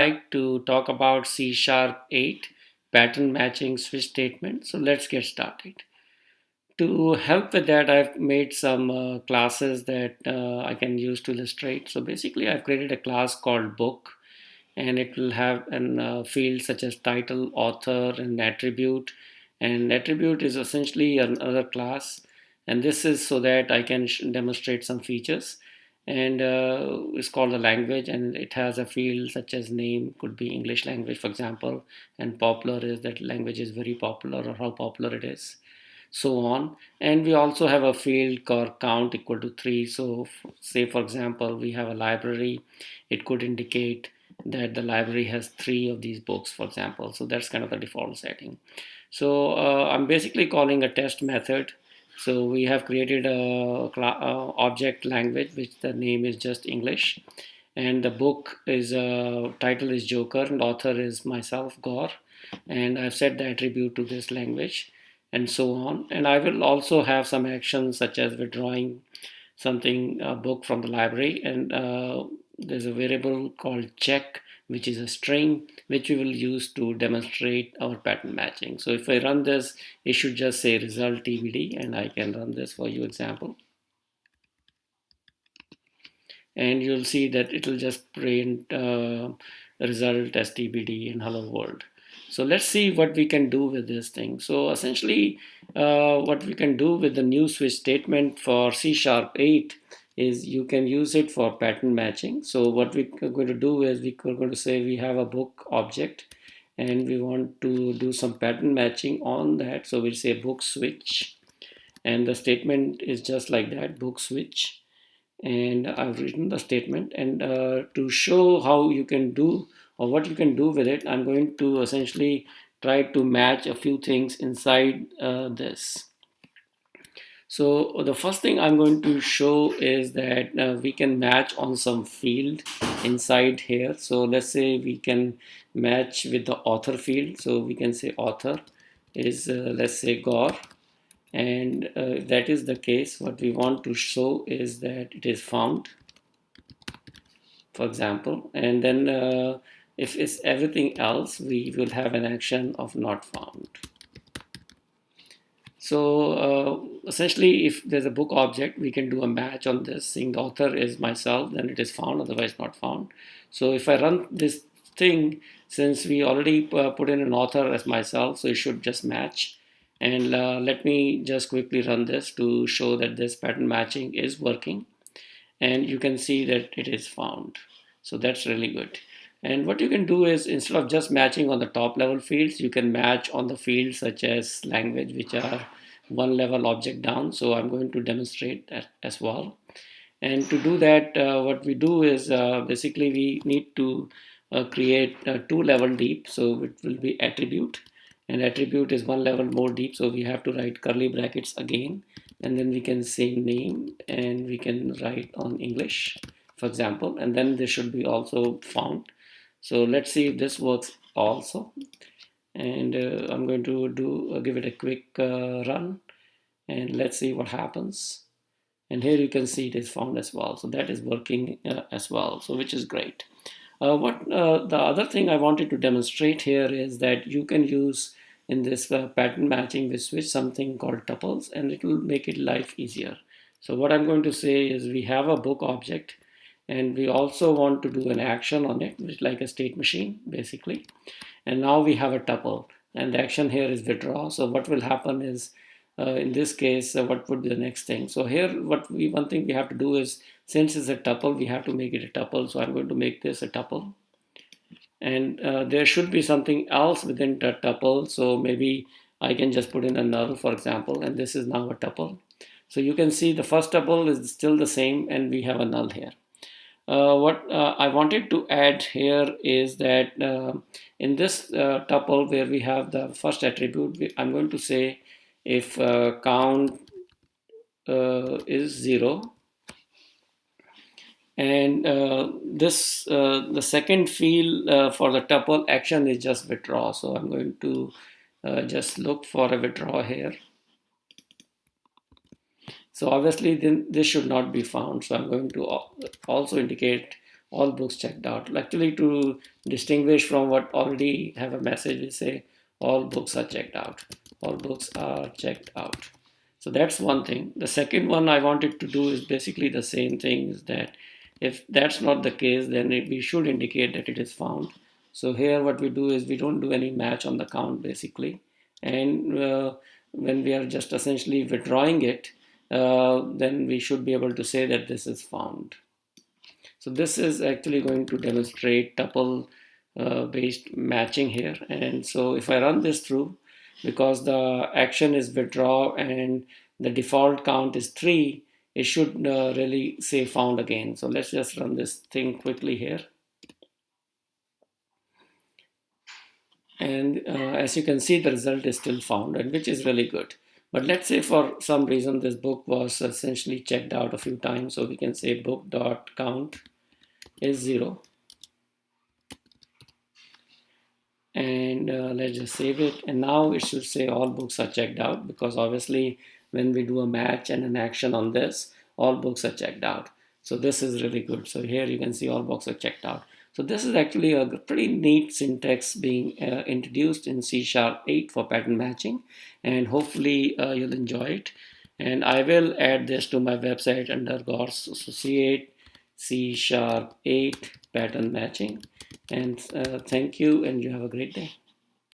like to talk about C Sharp 8 pattern matching switch statement. So let's get started. To help with that, I've made some classes that I can use to illustrate. So basically, I've created a class called book, and it will have an field such as title, author, and attribute. And attribute is essentially another class, and this is so that I can demonstrate some features. And it's called a language, and it has a field such as name, could be English language, for example, and popular is that language is very popular or how popular it is, so on. And we also have a field called count equal to 3. So say for example we have a library, it could indicate that the library has 3 of these books, for example. So that's kind of the default setting. So I'm basically calling a test method. So we have created a object language which the name is just English, and the book is title is Joker and author is myself, Gaur, and I've set the attribute to this language, and so on. And I will also have some actions such as withdrawing something, a book from the library, and there's a variable called check, which is a string which we will use to demonstrate our pattern matching. So if I run this, it should just say result TBD, and I can run this for you example, and you'll see that it'll just print result as TBD in hello world. So let's see what we can do with this thing. So essentially, what we can do with the new switch statement for C Sharp 8 is you can use it for pattern matching. So what we're going to do is we're going to say we have a book object and we want to do some pattern matching on that. So we'll say book switch, and the statement is just like that, book switch. And I've written the statement, and to show how you can do or what you can do with it, I'm going to essentially try to match a few things inside this. So the first thing I'm going to show is that we can match on some field inside here. So let's say we can match with the author field. So we can say author is let's say Gaur, and if that is the case, what we want to show is that it is found, for example. And then if it's everything else, we will have an action of not found. So essentially, if there's a book object, we can do a match on this, saying the author is myself, then it is found, otherwise not found. So if I run this thing, since we already put in an author as myself, so it should just match. And let me just quickly run this to show that this pattern matching is working. And you can see that it is found. So that's really good. And what you can do is, instead of just matching on the top level fields, you can match on the fields such as language, which are one level object down. So I'm going to demonstrate that as well. And to do that, what we do is basically we need to create two level deep. So it will be attribute, and attribute is one level more deep. So we have to write curly brackets again, and then we can say name, and we can write on English, for example, and then this should be also found. So let's see if this works also. And I'm going to give it a quick run, and let's see what happens. And here you can see it is found as well. So that is working as well, so which is great. What the other thing I wanted to demonstrate here is that you can use in this pattern matching with switch something called tuples, and it will make it life easier. So what I'm going to say is we have a book object, and we also want to do an action on it, which is like a state machine basically. And now we have a tuple, and the action here is withdraw. So what will happen is, in this case, what would be the next thing? So here, one thing we have to do is, since it's a tuple, we have to make it a tuple. So I'm going to make this a tuple, and there should be something else within the tuple. So maybe I can just put in a null, for example, and this is now a tuple. So you can see the first tuple is still the same, and we have a null here. What I wanted to add here is that in this tuple where we have the first attribute, I'm going to say if count is 0, and this the second field for the tuple action is just withdraw. So I'm going to just look for a withdraw here. So obviously then this should not be found. So I'm going to also indicate all books checked out. Actually, to distinguish from what already have a message, we say all books are checked out. All books are checked out. So that's one thing. The second one I wanted to do is basically the same thing, is that if that's not the case, then we should indicate that it is found. So here what we do is we don't do any match on the count basically. And when we are just essentially withdrawing it, then we should be able to say that this is found. So this is actually going to demonstrate tuple based matching here. And so if I run this through, because the action is withdraw and the default count is 3, it should really say found again. So let's just run this thing quickly here. And as you can see, the result is still found, and which is really good. But let's say for some reason this book was essentially checked out a few times. So we can say book.count is 0. And let's just save it. And now it should say all books are checked out, because obviously when we do a match and an action on this, all books are checked out. So this is really good. So here you can see all books are checked out. So this is actually a pretty neat syntax being introduced in C# 8 for pattern matching, and hopefully you'll enjoy it. And I will add this to my website under Gauss Associate C# 8 pattern matching. And thank you, and you have a great day.